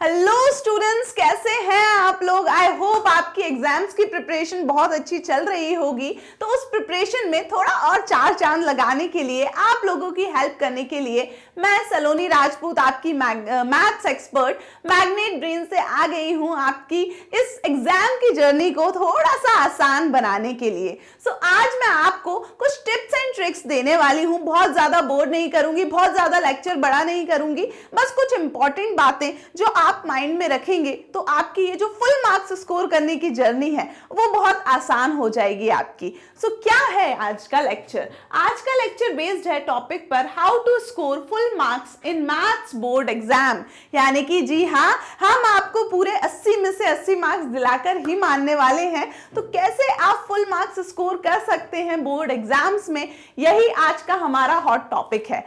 Hello students, कैसे हैं आप लोग। आई होप आपकी एग्जाम्स की प्रिपरेशन बहुत अच्छी चल रही होगी। तो उस प्रिपरेशन में थोड़ा और चार चांद लगाने के लिए, आप लोगों की हेल्प करने के लिए मैं सलोनी राजपूत, आपकी मैथ्स एक्सपर्ट मैग्नेट ब्रेन से आ गई हूं आपकी इस एग्जाम की जर्नी को थोड़ा सा आसान बनाने के लिए। आज मैं आपको कुछ टिप्स एंड ट्रिक्स देने वाली हूं। बहुत ज्यादा बोर नहीं करूंगी, बहुत ज्यादा लेक्चर बड़ा नहीं करूंगी, बस कुछ इंपॉर्टेंट बातें जो आप माइंड में रखेंगे तो आपकी ये जो फुल मार्क्स स्कोर करने की जर्नी है वो बहुत आसान हो जाएगी आपकी। क्या है आज का लेक्चर? आज का लेक्चर बेस्ड है टॉपिक पर how to score full marks in maths board exam. यानी कि जी हाँ, हम आपको पूरे 80 में से 80 मार्क्स दिलाकर ही मानने वाले हैं। तो कैसे आप फुल मार्क्स स्कोर कर सकते हैं बोर्ड एग्जाम्स में, यही आज का हमारा हॉट टॉपिक है।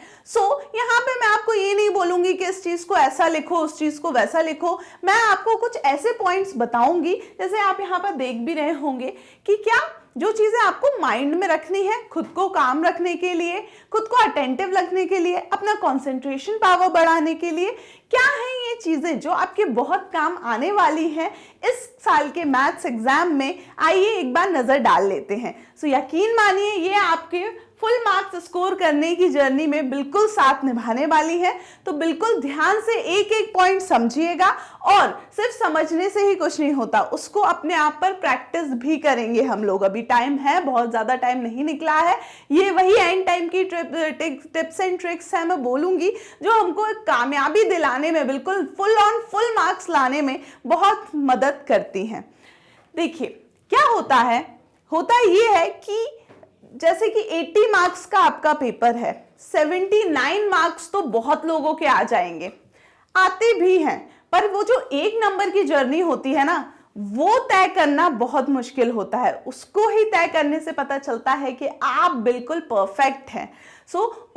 यहाँ पे मैं आपको ये नहीं बोलूंगी कि इस चीज को ऐसा लिखो, उस चीज को वैसा लिखो। मैं आपको कुछ ऐसे पॉइंट्स बताऊंगी, जैसे आप यहाँ पर देख भी रहे होंगे कि क्या जो चीजें आपको माइंड में रखनी है, खुद को काम रखने के लिए, खुद को अटेंटिव रखने के लिए, अपना कंसंट्रेशन पावर बढ़ाने के लिए, क्या है ये चीजें जो आपके बहुत काम आने वाली हैं इस साल के मैथ्स एग्जाम में। आइए एक बार नजर डाल लेते हैं। यकीन मानिए ये आपके फुल मार्क्स स्कोर करने की जर्नी में बिल्कुल साथ निभाने वाली है। तो बिल्कुल ध्यान से एक एक पॉइंट समझिएगा, और सिर्फ समझने से ही कुछ नहीं होता, उसको अपने आप पर प्रैक्टिस भी करेंगे हम लोग। अभी टाइम है, बहुत ज्यादा टाइम नहीं निकला है। ये वही एंड टाइम की टिप्स एंड ट्रिक्स है, मैं बोलूंगी, जो हमको एक कामयाबी दिलाने में, बिल्कुल फुल मार्क्स लाने में बहुत मदद करती हैं। देखिए क्या होता ये है कि जैसे कि 80 मार्क्स का आपका पेपर है, 79 मार्क्स तो बहुत लोगों के आ जाएंगे, आते भी हैं, पर वो जो एक नंबर की जर्नी होती है ना, वो तय करना बहुत मुश्किल होता है। उसको ही तय करने से पता चलता है कि आप बिल्कुल परफेक्ट हैं।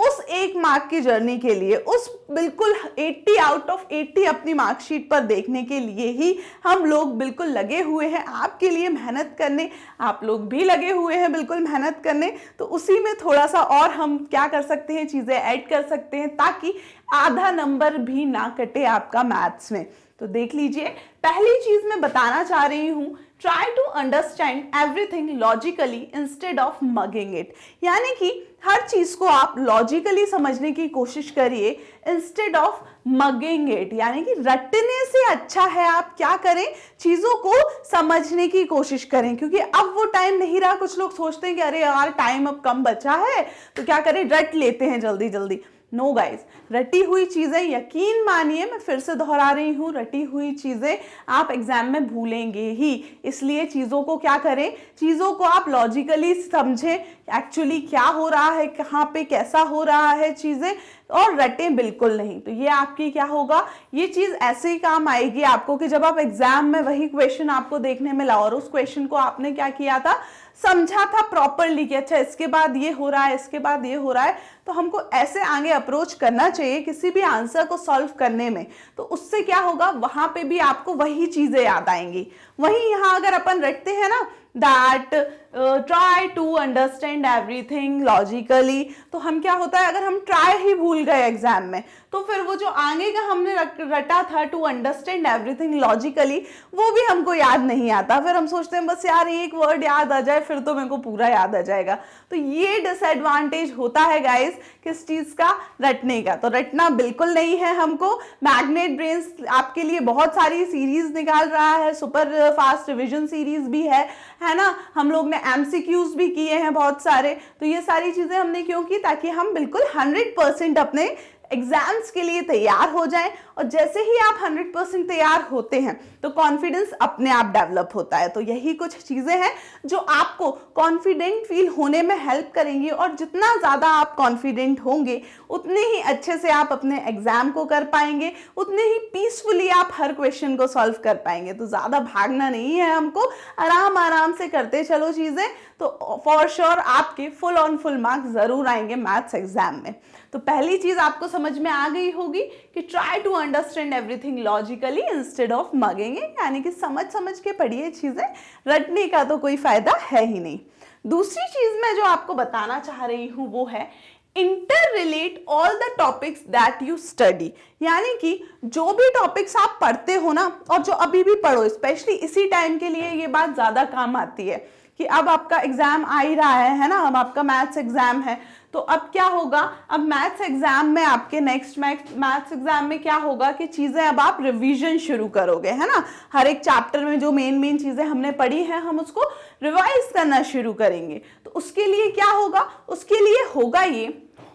उस एक मार्क की जर्नी के लिए, उस बिल्कुल 80 आउट ऑफ 80 अपनी मार्कशीट पर देखने के लिए ही हम लोग बिल्कुल लगे हुए हैं, आपके लिए मेहनत करने। आप लोग भी लगे हुए हैं बिल्कुल मेहनत करने। तो उसी में थोड़ा सा और हम क्या कर सकते हैं, चीजें ऐड कर सकते हैं, ताकि आधा नंबर भी ना कटे आपका मैथ्स में। तो देख लीजिए, पहली चीज मैं बताना चाह रही हूं, try to understand everything logically instead of mugging it. यानी कि हर चीज को आप लॉजिकली समझने की कोशिश करिए इंस्टेड ऑफ मगिंग इट। यानी कि रटने से अच्छा है आप क्या करें, चीजों को समझने की कोशिश करें, क्योंकि अब वो टाइम नहीं रहा। कुछ लोग सोचते हैं कि अरे यार टाइम अब कम बचा है तो क्या करें, रट लेते हैं जल्दी जल्दी। नो गाइज, रटी हुई चीजें, यकीन मानिए, मैं फिर से दोहरा रही हूं, रटी हुई चीजें आप एग्जाम में भूलेंगे ही। इसलिए चीजों को क्या करें, चीजों को आप लॉजिकली समझें, एक्चुअली क्या हो रहा है, कहाँ पे कैसा हो रहा है चीजें, और रटें बिल्कुल नहीं। तो ये आपकी क्या होगा, ये चीज ऐसे ही काम आएगी आपको कि जब आप एग्जाम में वही क्वेश्चन आपको देखने मिला और उस क्वेश्चन को आपने क्या किया था, समझा था प्रॉपरली कि अच्छा इसके बाद ये हो रहा है, इसके बाद ये हो रहा है। तो हमको ऐसे आगे अप्रोच करना चाहिए किसी भी आंसर को सॉल्व करने में। तो उससे क्या होगा, वहां पे भी आपको वही चीजें याद आएंगी। वहीं यहां अगर अपन रटते हैं ना, that try to understand everything logically, तो हम क्या होता है, अगर हम ट्राई ही भूल गए एग्जाम में, तो फिर वो जो आगे का हमने रटा था टू अंडरस्टैंड एवरीथिंग लॉजिकली, वो भी हमको याद नहीं आता। फिर हम सोचते हैं बस यार एक वर्ड याद आ जाए, फिर तो मेरे को पूरा याद आ जाएगा। तो ये डिसएडवांटेज होता है गाइस किस चीज का, रटने का। तो रटना बिल्कुल नहीं है हमको। मैग्नेट ब्रेन्स आपके लिए बहुत सारी सीरीज निकाल रहा है, सुपर फास्ट रिविजन सीरीज भी है ना। हम लोग ने एमसीक्यूज भी किए हैं बहुत सारे। तो ये सारी चीजें हमने क्यों की, ताकि हम बिल्कुल 100% अपने एग्जाम्स के लिए तैयार हो जाएं। और जैसे ही आप 100% तैयार होते हैं तो कॉन्फिडेंस अपने आप डेवलप होता है। तो यही कुछ चीजें हैं जो आपको कॉन्फिडेंट फील होने में हेल्प करेंगी, और जितना ज्यादा आप कॉन्फिडेंट होंगे उतने ही अच्छे से आप अपने एग्जाम को कर पाएंगे, उतने ही पीसफुली आप हर क्वेश्चन को सॉल्व कर पाएंगे। तो ज्यादा भागना नहीं है हमको, आराम आराम से करते चलो चीजें, तो फॉर श्योर आपके फुल ऑन फुल मार्क्स जरूर आएंगे मैथ्स एग्जाम में। तो पहली चीज आपको समझ में आ गई होगी कि try to understand everything logically instead of mugging it. यानी कि समझ समझ के पढ़िए चीजें, रटने का तो कोई फायदा है ही नहीं। दूसरी चीज मैं जो आपको बताना चाह रही हूं वो है inter relate all the topics that you study, यानी कि जो भी टॉपिक्स आप पढ़ते हो ना, और जो अभी भी पढ़ो, स्पेशली इसी टाइम के लिए ये बात ज्यादा काम आती है कि अब आपका एग्जाम आ ही रहा है ना, अब आपका मैथ्स एग्जाम है, तो अब क्या होगा, अब मैथ्स एग्जाम में आपके नेक्स्ट मैथ्स एग्जाम में क्या होगा कि चीजें अब आप रिवीजन शुरू करोगे, है ना। हर एक चैप्टर में जो मेन चीजें हमने पढ़ी हैं हम उसको रिवाइज करना शुरू करेंगे। तो उसके लिए क्या होगा, उसके लिए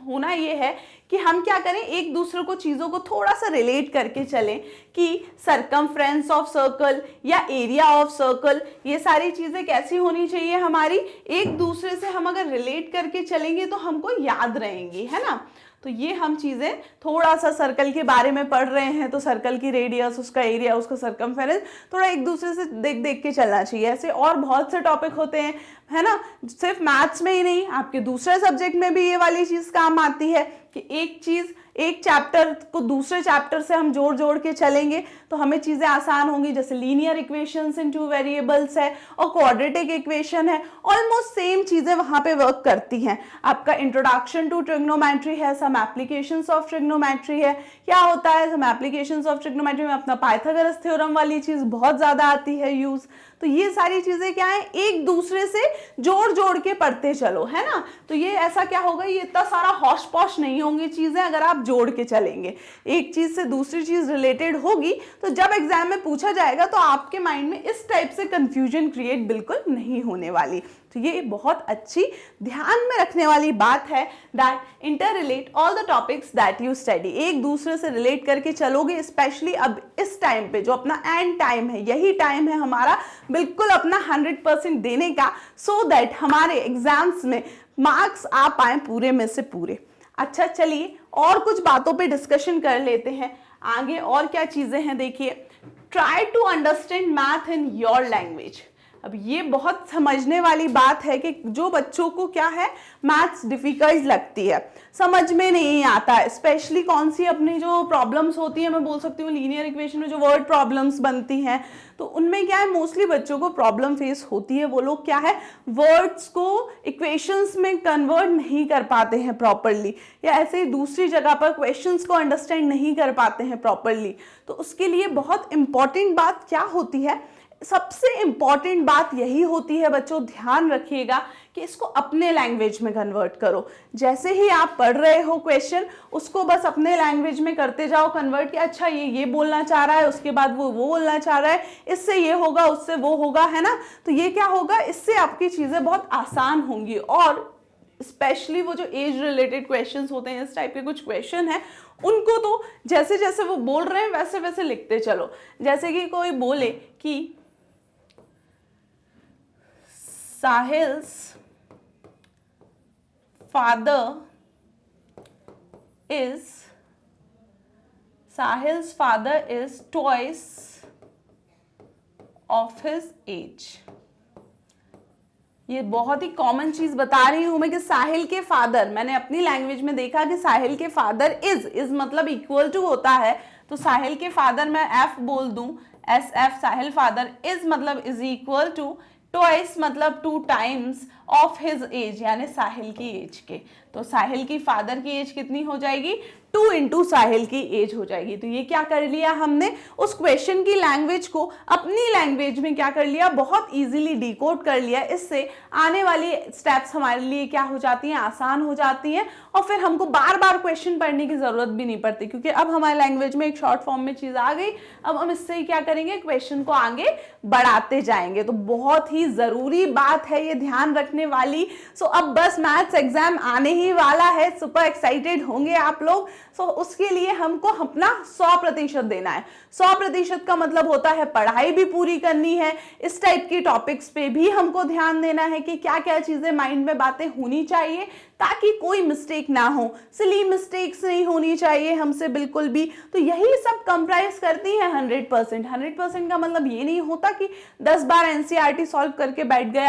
होना ये है कि हम क्या करें, एक दूसरे को चीजों को थोड़ा सा रिलेट करके चलें कि सरकमफ्रेंस ऑफ सर्कल या एरिया ऑफ सर्कल, ये सारी चीजें कैसी होनी चाहिए हमारी, एक दूसरे से हम अगर रिलेट करके चलेंगे तो हमको याद रहेंगी, है ना। तो ये हम चीजें थोड़ा सा सर्कल के बारे में पढ़ रहे हैं तो सर्कल की रेडियस, उसका एरिया, उसका सरकमफेरेंस थोड़ा एक दूसरे से देख देख के चलना चाहिए। ऐसे और बहुत से टॉपिक होते हैं, है ना, सिर्फ मैथ्स में ही नहीं, आपके दूसरे सब्जेक्ट में भी ये वाली चीज काम आती है कि एक चैप्टर को दूसरे चैप्टर से हम जोड़ के चलेंगे तो हमें चीजें आसान होंगी। जैसे लीनियर इक्वेशंस इन 2 वेरिएबल्स है और क्वाड्रेटिक इक्वेशन है, ऑलमोस्ट सेम चीजें वहां पे वर्क करती हैं। आपका इंट्रोडक्शन टू ट्रिग्नोमेट्री है, सम एप्लीकेशंस ऑफ ट्रिग्नोमेट्री है। क्या होता है, सम एप्लीकेशंस ऑफ ट्रिग्नोमेट्री में अपना पाइथागोरस थ्योरम वाली चीज बहुत ज्यादा आती है यूज। तो ये सारी चीजें क्या है, एक दूसरे से जोड़ के पढ़ते चलो, है ना। तो ये ऐसा क्या होगा, ये इतना सारा हौश पौश नहीं होंगी चीजें अगर आप जोड़ के चलेंगे, एक चीज से दूसरी चीज रिलेटेड होगी तो जब एग्जाम में पूछा जाएगा तो आपके माइंड में इस टाइप से कंफ्यूजन क्रिएट बिल्कुल नहीं होने वाली। तो ये बहुत अच्छी ध्यान में रखने वाली बात है that inter relate all the topics that you study, एक दूसरे से रिलेट करके चलोगे। स्पेशली अब इस टाइम पे जो अपना एंड टाइम है, यही टाइम है हमारा बिल्कुल अपना 100% देने का, सो दैट हमारे एग्जाम्स में मार्क्स आ पाए पूरे में से पूरे। अच्छा चलिए और कुछ बातों पे डिस्कशन कर लेते हैं आगे। और क्या चीजें हैं देखिए, try to understand math in your language. अब ये बहुत समझने वाली बात है कि जो बच्चों को क्या है, मैथ्स डिफिकल्ट लगती है, समझ में नहीं आता है, स्पेशली कौन सी अपनी जो प्रॉब्लम्स होती है, मैं बोल सकती हूँ लीनियर इक्वेशन में जो वर्ड प्रॉब्लम्स बनती हैं, तो उनमें क्या है मोस्टली बच्चों को प्रॉब्लम फेस होती है। वो लोग क्या है, वर्ड्स को इक्वेशंस में कन्वर्ट नहीं कर पाते हैं प्रॉपरली, या ऐसे ही दूसरी जगह पर क्वेश्चंस को अंडरस्टैंड नहीं कर पाते हैं प्रॉपरली। तो उसके लिए बहुत इंपॉर्टेंट बात क्या होती है, सबसे इंपॉर्टेंट बात यही होती है बच्चों, ध्यान रखिएगा कि इसको अपने लैंग्वेज में कन्वर्ट करो। जैसे ही आप पढ़ रहे हो क्वेश्चन, उसको बस अपने लैंग्वेज में करते जाओ कन्वर्ट, कि अच्छा ये बोलना चाह रहा है, उसके बाद वो बोलना चाह रहा है, इससे ये होगा उससे वो होगा, है ना। तो ये क्या होगा, इससे आपकी चीजें बहुत आसान होंगी। और स्पेशली वो जो एज रिलेटेड क्वेश्चंस होते हैं, इस टाइप के कुछ क्वेश्चन है, उनको तो जैसे जैसे वो बोल रहे हैं वैसे वैसे लिखते चलो। जैसे कि कोई बोले कि Sahil's father is twice of his age। ये बहुत ही कॉमन चीज बता रही हूं मैं कि साहिल के फादर, मैंने अपनी लैंग्वेज में देखा कि साहिल के फादर इज मतलब इक्वल टू होता है, तो साहिल के फादर मैं एफ बोल दूं, SF, साहिल फादर, इज मतलब इज इक्वल टू, ट्वाइस मतलब 2 टाइम्स ऑफ हिज एज, यानी साहिल की एज के। तो साहिल की फादर की एज कितनी हो जाएगी, 2 इंटू साहिल की एज हो जाएगी। तो ये क्या कर लिया हमने, उस क्वेश्चन की लैंग्वेज को अपनी लैंग्वेज में क्या कर लिया, बहुत इजीली डिकोड कर लिया। इससे आने वाली स्टेप्स हमारे लिए क्या हो जाती हैं, आसान हो जाती हैं, और फिर हमको बार बार क्वेश्चन पढ़ने की जरूरत भी नहीं पड़ती, क्योंकि अब हमारे लैंग्वेज में एक शॉर्ट फॉर्म में चीज आ गई। अब हम इससे ही क्या करेंगे, क्वेश्चन को आगे बढ़ाते जाएंगे। तो बहुत ही जरूरी बात है ये ध्यान रखने वाली। सो अब बस मैथ्स एग्जाम आने ही वाला है, सुपर एक्साइटेड होंगे आप लोग। सो उसके लिए हमको अपना 100% देना है। 100% का मतलब होता है पढ़ाई भी पूरी करनी है, इस टाइप की टॉपिक्स पे भी हमको ध्यान देना है कि क्या क्या चीजें माइंड में बातें होनी चाहिए ताकि कोई मिस्टेक ना हो, सिली मिस्टेक्स नहीं होनी चाहिए हमसे बिल्कुल भी। तो यही सब कंप्राइज करती है 100%। 100% का मतलब ये नहीं होता कि 10 बार NCERT सॉल्व करके बैठ गए,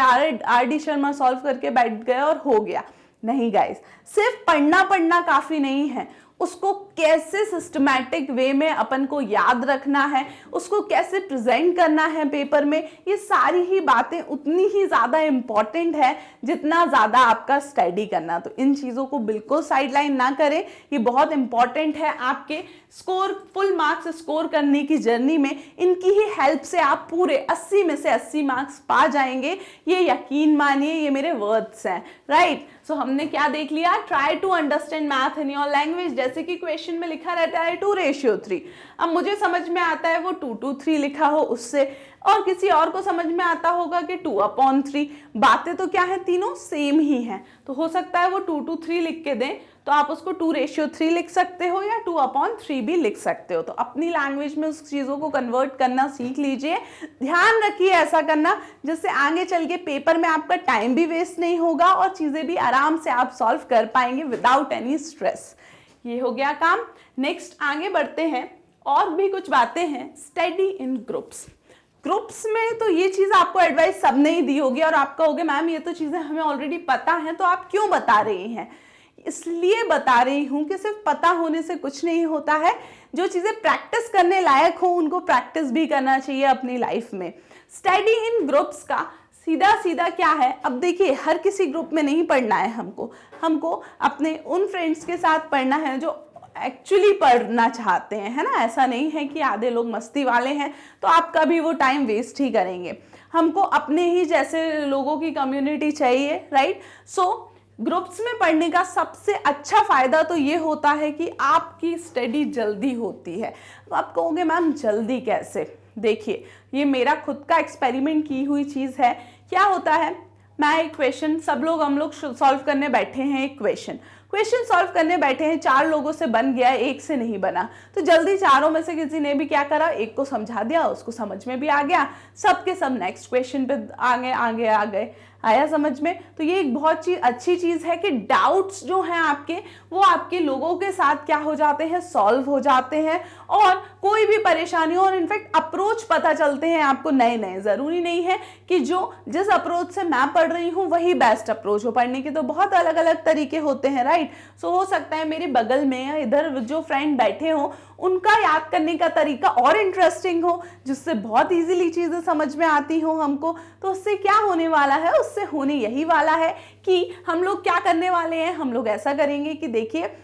RD शर्मा सॉल्व करके बैठ गए और हो गया। नहीं गाइस, सिर्फ पढ़ना काफी नहीं है, उसको कैसे सिस्टमैटिक वे में अपन को याद रखना है, उसको कैसे प्रेजेंट करना है पेपर में, ये सारी ही बातें उतनी ही ज़्यादा इम्पॉर्टेंट है जितना ज़्यादा आपका स्टडी करना। तो इन चीज़ों को बिल्कुल साइडलाइन ना करें, ये बहुत इंपॉर्टेंट है आपके स्कोर, फुल मार्क्स स्कोर करने की जर्नी में। इनकी ही हेल्प से आप पूरे 80 में से 80 मार्क्स पा जाएंगे, ये यकीन मानिए, ये मेरे वर्ड्स हैं, राइट। सो हमने क्या देख लिया, try to understand math in your language, जैसे कि क्वेश्चन में लिखा रहता है 2:3। अब मुझे समझ में आता है वो 2:3 लिखा हो उससे, और किसी और को समझ में आता होगा कि 2/3। बातें तो क्या है, तीनों सेम ही हैं, तो हो सकता है वो 2:3 लिख के दें तो आप उसको 2:3 लिख सकते हो या 2/3 भी लिख सकते हो। तो अपनी लैंग्वेज में उस चीज़ों को कन्वर्ट करना सीख लीजिए। ध्यान रखिए ऐसा करना जिससे आगे चल के पेपर में आपका टाइम भी वेस्ट नहीं होगा और चीज़ें भी आराम से आप सॉल्व कर पाएंगे विदाउट एनी स्ट्रेस। ये हो गया काम। नेक्स्ट आगे बढ़ते हैं, और भी कुछ बातें हैं। स्टडी इन ग्रुप्स में तो ये चीज़ आपको एडवाइस सबने ही दी होगी और आप कहोगे मैम ये तो चीज़ें हमें ऑलरेडी पता हैं, तो आप क्यों बता रही हैं? इसलिए बता रही हूँ कि सिर्फ पता होने से कुछ नहीं होता है, जो चीज़ें प्रैक्टिस करने लायक हो उनको प्रैक्टिस भी करना चाहिए अपनी लाइफ में। स्टडी इन ग्रुप्स का सीधा सीधा क्या है, अब देखिए हर किसी ग्रुप में नहीं पढ़ना है हमको अपने उन फ्रेंड्स के साथ पढ़ना है जो एक्चुअली पढ़ना चाहते हैं, है ना। ऐसा नहीं है कि आधे लोग मस्ती वाले हैं तो आपका भी वो टाइम वेस्ट ही करेंगे। हमको अपने ही जैसे लोगों की कम्युनिटी चाहिए, राइट। सो ग्रुप्स में पढ़ने का सबसे अच्छा फायदा तो ये होता है कि आपकी स्टडी जल्दी होती है। तो आप कहोगे मैम जल्दी कैसे? देखिए ये मेरा खुद का एक्सपेरिमेंट की हुई चीज़ है। क्या होता है, मैं एक क्वेश्चन, हम लोग सॉल्व करने बैठे हैं, एक क्वेश्चन सॉल्व करने बैठे हैं, 4 लोगों से बन गया, एक से नहीं बना, तो जल्दी चारों में से किसी ने भी क्या करा, एक को समझा दिया, उसको समझ में भी आ गया, सबके सब नेक्स्ट क्वेश्चन पे आगे आ गए। आया समझ में? तो ये एक बहुत अच्छी चीज़ है कि डाउट्स जो हैं आपके, वो आपके लोगों के साथ क्या हो जाते हैं, सॉल्व हो जाते हैं, और कोई भी परेशानी हो, और इनफैक्ट अप्रोच पता चलते हैं आपको नए। ज़रूरी नहीं है कि जिस अप्रोच से मैं पढ़ रही हूँ वही बेस्ट अप्रोच हो, पढ़ने के तो बहुत अलग अलग तरीके होते हैं, राइट। सो हो सकता है मेरे बगल में या इधर जो फ्रेंड बैठे हो उनका याद करने का तरीका और इंटरेस्टिंग हो, जिससे बहुत इजीली चीज़ें समझ में आती हो हमको। तो उससे क्या होने वाला है, उससे होने यही वाला है कि हम लोग क्या करने वाले हैं, हम लोग ऐसा करेंगे कि देखिए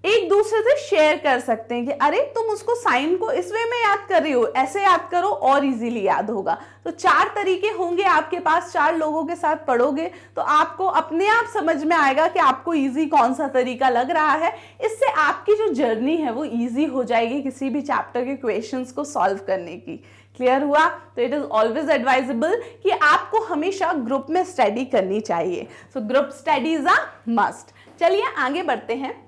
एक दूसरे से शेयर कर सकते हैं कि अरे तुम उसको साइन को इस वे में याद कर रही हो, ऐसे याद करो और इजीली याद होगा। तो 4 तरीके होंगे आपके पास, 4 लोगों के साथ पढ़ोगे तो आपको अपने आप समझ में आएगा कि आपको इजी कौन सा तरीका लग रहा है। इससे आपकी जो जर्नी है वो इजी हो जाएगी किसी भी चैप्टर के क्वेश्चंस को सॉल्व करने की। क्लियर हुआ? तो इट इज ऑलवेज एडवाइजेबल कि आपको हमेशा ग्रुप में स्टडी करनी चाहिए। So group study is a must. चलिए आगे बढ़ते हैं।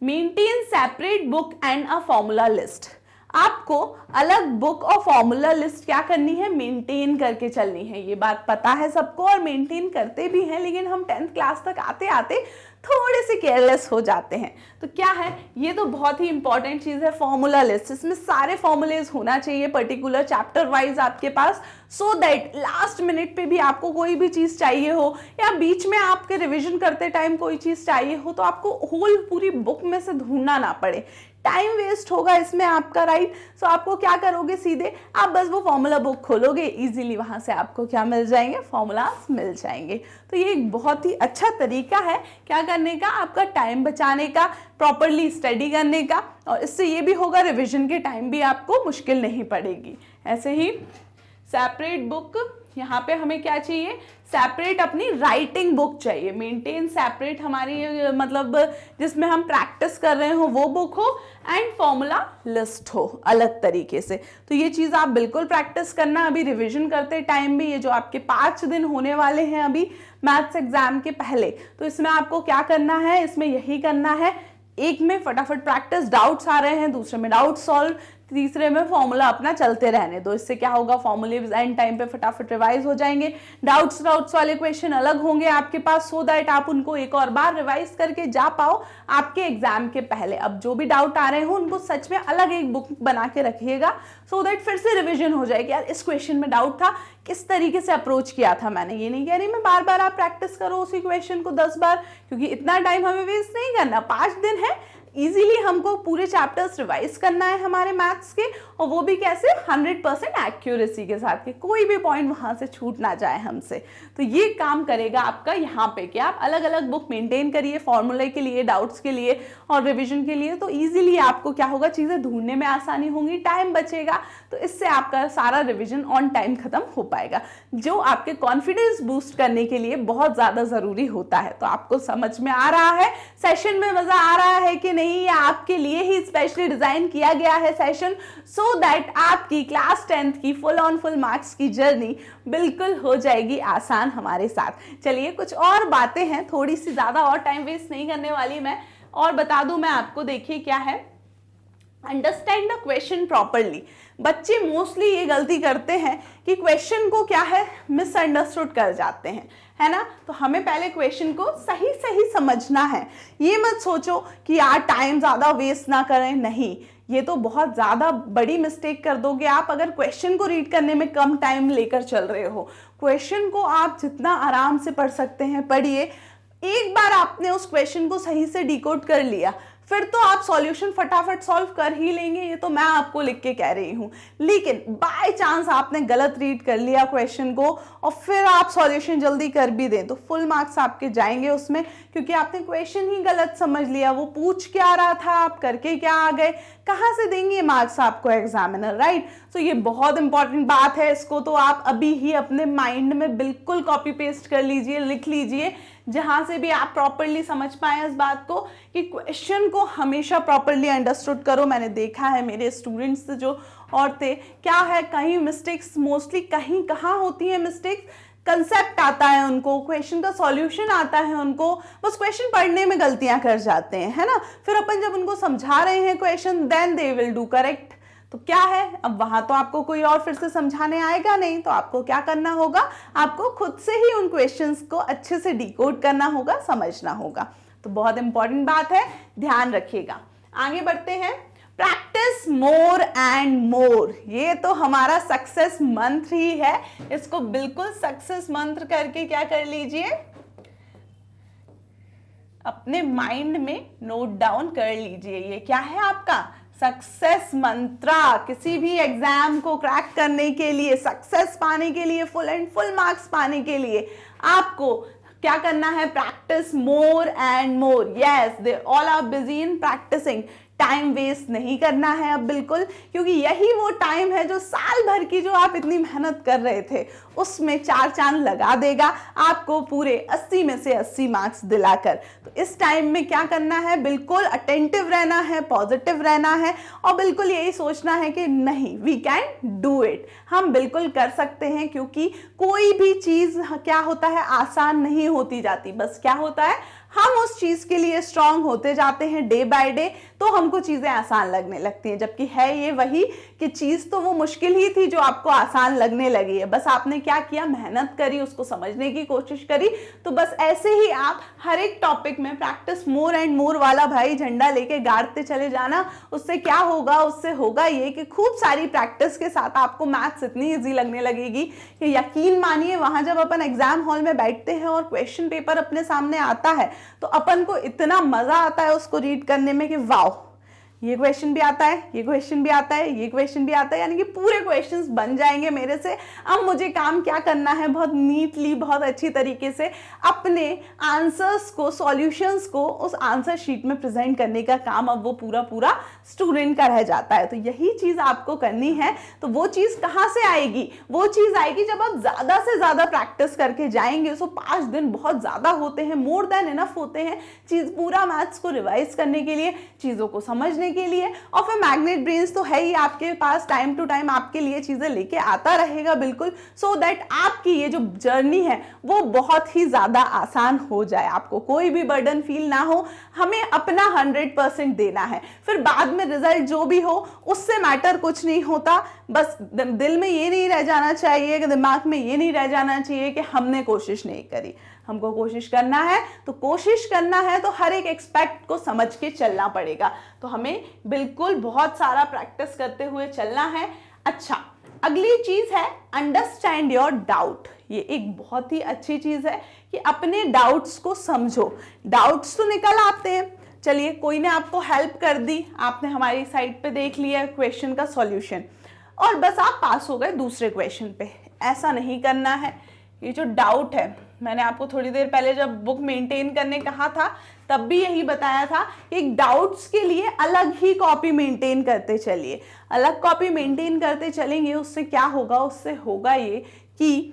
Maintain separate book and a formula list. आपको अलग बुक और फॉर्मूला लिस्ट क्या करनी है, मेंटेन करके चलनी है। ये बात पता है सबको और मेंटेन करते भी हैं, लेकिन हम 10th क्लास तक आते आते थोड़े से केयरलेस हो जाते हैं। तो क्या है, ये तो बहुत ही इंपॉर्टेंट चीज़ है फॉर्मूला लिस्ट। इसमें सारे फॉर्मूलेज होना चाहिए पर्टिकुलर चैप्टर वाइज आपके पास, सो दैट लास्ट मिनट पे भी आपको कोई भी चीज़ चाहिए हो या बीच में आपके रिविजन करते टाइम कोई चीज़ चाहिए हो तो आपको होल पूरी बुक में से ढूंढना ना पड़े। टाइम वेस्ट होगा इसमें आपका, राइट। सो आपको क्या करोगे, सीधे आप बस वो फॉर्मूला बुक खोलोगे, इजीली वहां से आपको क्या मिल जाएंगे, फॉर्मूलाज मिल जाएंगे। तो ये एक बहुत ही अच्छा तरीका है क्या करने का, आपका टाइम बचाने का, प्रॉपरली स्टडी करने का, और इससे ये भी होगा रिविजन के टाइम भी आपको मुश्किल नहीं पड़ेगी। ऐसे ही सेपरेट बुक, यहाँ पे हमें क्या चाहिए, सेपरेट अपनी राइटिंग बुक चाहिए। मेंटेन सेपरेट हमारी मतलब जिसमें हम प्रैक्टिस कर रहे हो वो बुक हो, एंड फॉर्मूला लिस्ट हो अलग तरीके से। तो ये चीज़ आप बिल्कुल प्रैक्टिस करना अभी रिवीजन करते टाइम भी। ये जो आपके 5 दिन होने वाले हैं अभी मैथ्स एग्जाम के पहले, तो इसमें आपको क्या करना है, इसमें यही करना है, एक में फटाफट प्रैक्टिस, डाउट्स आ रहे हैं, दूसरे में डाउट सॉल्व, तीसरे में फॉर्मूला अपना चलते रहने दो। इससे क्या होगा, फॉर्मूले एंड टाइम पे फटाफट रिवाइज हो जाएंगे। डाउट्स वाले क्वेश्चन अलग होंगे आपके पास, सो दैट आप उनको एक और बार रिवाइज करके जा पाओ आपके एग्जाम के पहले। अब जो भी डाउट आ रहे हो उनको सच में अलग एक बुक बना के रखिएगा, सो दैट फिर से रिविजन हो जाएगी। यार इस क्वेश्चन में डाउट था, किस तरीके से अप्रोच किया था मैंने। ये नहीं कह रही मैं बार बार आप प्रैक्टिस करो उसी क्वेश्चन को 10 बार, क्योंकि इतना टाइम हमें वेस्ट नहीं करना। 5 दिन है, इजीली हमको पूरे चैप्टर्स रिवाइज करना है हमारे मैथ्स के, और वो भी कैसे, 100% एक्यूरेसी के साथ, कि कोई भी पॉइंट वहां से छूट ना जाए हमसे। तो ये काम करेगा आपका यहाँ पे कि आप अलग अलग बुक मेंटेन करिए फॉर्मूले के लिए, डाउट्स के लिए और रिविजन के लिए। तो इजीली आपको क्या होगा, चीजें ढूंढने में आसानी होंगी, टाइम बचेगा, तो इससे आपका सारा रिविजन ऑन टाइम खत्म हो पाएगा, जो आपके कॉन्फिडेंस बूस्ट करने के लिए बहुत ज्यादा जरूरी होता है। तो आपको समझ में आ रहा है, सेशन में मजा आ रहा है कि नहीं, ये आपके लिए ही स्पेशली डिजाइन किया गया है सेशन, सो दैट आपकी क्लास 10th की फुल ऑन फुल मार्क्स की जर्नी बिल्कुल हो जाएगी आसान हमारे साथ। चलिए कुछ और बातें हैं, थोड़ी सी ज्यादा और टाइम वेस्ट नहीं करने वाली मैं, और बता दूं मैं आपको। देखिए क्या है, अंडरस्टैंड द क्वेश्चन प्रॉपरली। बच्चे मोस्टली ये गलती करते हैं कि क्वेश्चन को क्या है, मिसअंडरस्टूड कर जाते हैं, है ना। तो हमें पहले क्वेश्चन को सही सही समझना है। ये मत सोचो कि यार टाइम ज्यादा वेस्ट ना करें, नहीं, ये तो बहुत ज्यादा बड़ी मिस्टेक कर दोगे आप अगर क्वेश्चन को रीड करने में कम टाइम लेकर चल रहे हो। क्वेश्चन को आप जितना आराम से पढ़ सकते हैं पढ़िए। एक बार आपने उस क्वेश्चन को सही से डिकोड कर लिया, फिर तो आप सॉल्यूशन फटाफट सॉल्व कर ही लेंगे, ये तो मैं आपको लिख के कह रही हूं। लेकिन बाय चांस आपने गलत रीड कर लिया क्वेश्चन को और फिर आप सॉल्यूशन जल्दी कर भी दें, तो फुल मार्क्स आपके जाएंगे उसमें, क्योंकि आपने क्वेश्चन ही गलत समझ लिया। वो पूछ क्या रहा था, आप करके क्या आ गए, कहां से देंगे मार्क्स आपको एग्जामिनर, राइट। तो ये बहुत इंपॉर्टेंट बात है, इसको तो आप अभी ही अपने माइंड में बिल्कुल कॉपी पेस्ट कर लीजिए, लिख लीजिए, जहां से भी आप प्रॉपरली समझ पाए इस बात को कि क्वेश्चन को हमेशा प्रॉपरली अंडरस्टूड करो। मैंने देखा है मेरे स्टूडेंट्स जो और थे, क्या है, कहीं मिस्टेक्स मोस्टली कहीं कहाँ होती है मिस्टेक्स, कंसेप्ट आता है उनको, क्वेश्चन का सॉल्यूशन आता है उनको, बस क्वेश्चन पढ़ने में गलतियां कर जाते हैं, है ना। फिर अपन जब उनको समझा रहे हैं question, then they will do correct. तो क्या है, अब वहां तो आपको कोई और फिर से समझाने आएगा नहीं, तो आपको क्या करना होगा, आपको खुद से ही उन क्वेश्चंस को अच्छे से डिकोड करना होगा, समझना होगा। तो बहुत इंपॉर्टेंट बात है, ध्यान रखिएगा। आगे बढ़ते हैं, प्रैक्टिस मोर एंड मोर। ये तो हमारा सक्सेस मंत्र ही है, इसको बिल्कुल सक्सेस मंत्र करके क्या कर लीजिए, अपने माइंड में नोट डाउन कर लीजिए। ये क्या है आपका सक्सेस मंत्रा। किसी भी एग्जाम को क्रैक करने के लिए, सक्सेस पाने के लिए, फुल एंड फुल मार्क्स पाने के लिए आपको क्या करना है, practice more and more. Yes, they all are busy in practising. Time waste नहीं करना है अब बिल्कुल, क्योंकि यही वो टाइम है जो साल भर की जो आप इतनी मेहनत कर रहे थे उसमें 4 चांद लगा देगा आपको पूरे 80 में से 80 मार्क्स दिलाकर। तो इस टाइम में क्या करना है, बिल्कुल अटेंटिव रहना है, पॉजिटिव रहना है, और बिल्कुल यही सोचना है कि नहीं, वी कैन डू इट, हम बिल्कुल कर सकते हैं। क्योंकि कोई भी चीज क्या होता है, आसान नहीं होती जाती, बस क्या होता है, हम उस चीज के लिए स्ट्रांग होते जाते हैं डे बाय डे, तो हमको चीजें आसान लगने लगती हैं। जबकि है ये वही कि चीज तो वो मुश्किल ही थी जो आपको आसान लगने लगी है, बस आपने क्या किया, मेहनत करी, उसको समझने की कोशिश करी। तो बस ऐसे ही आप हर एक टॉपिक में प्रैक्टिस मोर एंड मोर वाला भाई झंडा लेके गाड़ते चले जाना। उससे क्या होगा, उससे होगा ये कि खूब सारी प्रैक्टिस के साथ आपको मैथ्स इतनी ईजी लगने लगेगी कि यकीन मानिए, वहां जब अपन एग्जाम हॉल में बैठते हैं और क्वेश्चन पेपर अपने सामने आता है तो अपन को इतना मजा आता है उसको रीड करने में कि वाओ, ये क्वेश्चन भी आता है, ये क्वेश्चन भी आता है, ये क्वेश्चन भी आता है, यानी कि पूरे क्वेश्चंस बन जाएंगे मेरे से। अब मुझे काम क्या करना है, बहुत नीटली, बहुत अच्छी तरीके से अपने आंसर्स को, सॉल्यूशंस को उस आंसर शीट में प्रेजेंट करने का काम अब वो पूरा स्टूडेंट का रह जाता है। तो यही चीज आपको करनी है। तो वो चीज कहां से आएगी, वो चीज आएगी जब आप ज्यादा से ज्यादा प्रैक्टिस करके जाएंगे। सो 5 दिन बहुत ज्यादा होते हैं, मोर देन इनफ होते हैं चीज पूरा मैथ्स को रिवाइज करने के लिए, चीजों को समझने के लिए। और फिर मैग्नेट ब्रेन्स तो है ही आपके पास, टाइम टू टाइम आपके लिए चीजें लेके आता रहेगा बिल्कुल, सो दैट आपकी ये जो जर्नी है वो बहुत ही ज्यादा आसान हो जाए, आपको कोई भी बर्डन फील ना हो। हमें अपना 100% देना है, फिर बाद में रिजल्ट जो भी हो उससे मैटर कुछ नहीं होता। बस दिल में ये नहीं रह जाना चाहिए, कि दिमाग में ये नहीं रह जाना चाहिए कि हमने कोशिश नहीं करी। हमको कोशिश करना है, तो कोशिश करना है तो हर एक एक्सपेक्ट को समझ के चलना पड़ेगा। तो हमें बिल्कुल बहुत सारा प्रैक्टिस करते हुए चलना है। अच्छा, अगली चीज है अंडरस्टैंड योर डाउट। ये एक बहुत ही अच्छी चीज है कि अपने डाउट्स को समझो। डाउट्स तो निकल आते हैं, चलिए कोई ने आपको हेल्प कर दी, आपने हमारी साइट पे देख लिया क्वेश्चन का सॉल्यूशन और बस आप पास हो गए दूसरे क्वेश्चन पे। ऐसा नहीं करना है। ये जो डाउट है, मैंने आपको थोड़ी देर पहले जब बुक मेंटेन करने कहा था तब भी यही बताया था कि डाउट्स के लिए अलग ही कॉपी मेंटेन करते चलिए। अलग कॉपी मेंटेन करते चलेंगे, उससे क्या होगा, उससे होगा ये कि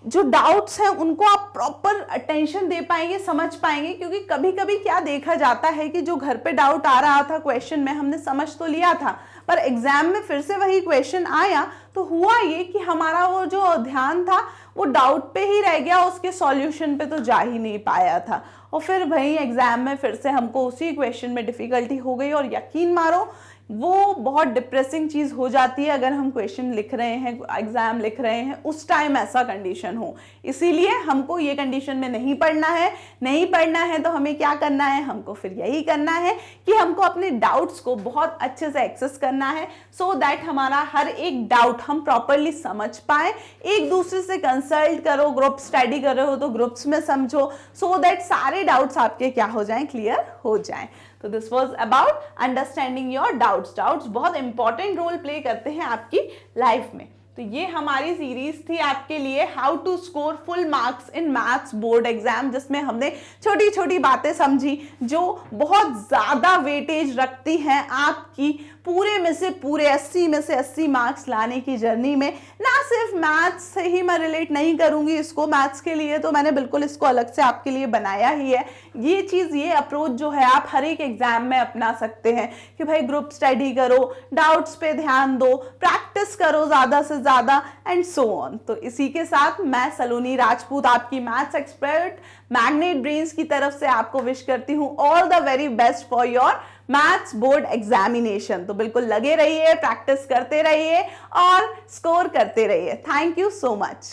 जो डाउट्स हैं उनको आप प्रॉपर अटेंशन दे पाएंगे, समझ पाएंगे। क्योंकि कभी कभी क्या देखा जाता है कि जो घर पे डाउट आ रहा था क्वेश्चन में, हमने समझ तो लिया था, पर एग्जाम में फिर से वही क्वेश्चन आया तो हुआ ये कि हमारा वो जो ध्यान था वो डाउट पे ही रह गया, उसके सॉल्यूशन पे तो जा ही नहीं पाया था। और फिर वही एग्जाम में फिर से हमको उसी क्वेश्चन में डिफिकल्टी हो गई। और यकीन मारो वो बहुत डिप्रेसिंग चीज हो जाती है अगर हम क्वेश्चन लिख रहे हैं, एग्जाम लिख रहे हैं, उस टाइम ऐसा कंडीशन हो। इसीलिए हमको ये कंडीशन में नहीं पढ़ना है। नहीं पढ़ना है तो हमें क्या करना है, हमको फिर यही करना है कि हमको अपने डाउट्स को बहुत अच्छे से एक्सेस करना है, सो दैट हमारा हर एक डाउट हम प्रॉपरली समझ पाए। एक दूसरे से कंसल्ट करो, ग्रुप स्टडी कर रहे हो तो ग्रुप्स में समझो, सो दैट सारे डाउट्स आपके क्या हो जाएं, क्लियर हो जाएं। तो this was about understanding your doubts. Doubts बहुत इंपॉर्टेंट रोल प्ले करते हैं आपकी लाइफ में। तो ये हमारी सीरीज थी आपके लिए, how to score full marks in maths board exam, जिसमें हमने छोटी छोटी बातें समझी जो बहुत ज्यादा वेटेज रखती हैं आपकी पूरे में से पूरे 80 में से 80 मार्क्स लाने की जर्नी में। ना सिर्फ मैथ्स से ही मैं रिलेट नहीं करूंगी इसको, मैथ्स के लिए तो मैंने बिल्कुल इसको अलग से आपके लिए बनाया ही है। ये चीज, ये अप्रोच जो है आप हर एक एग्जाम में अपना सकते हैं कि भाई ग्रुप स्टडी करो, डाउट्स पे ध्यान दो, प्रैक्टिस करो ज्यादा से ज्यादा एंड सो ऑन। तो इसी के साथ मैं सलोनी राजपूत, आपकी मैथ्स एक्सपर्ट, मैग्नेट ब्रेन्स की तरफ से आपको विश करती हूँ all the very best for your maths board examination. तो बिल्कुल लगे रहिए, प्रैक्टिस करते रहिए और स्कोर करते रहिए। Thank you so much.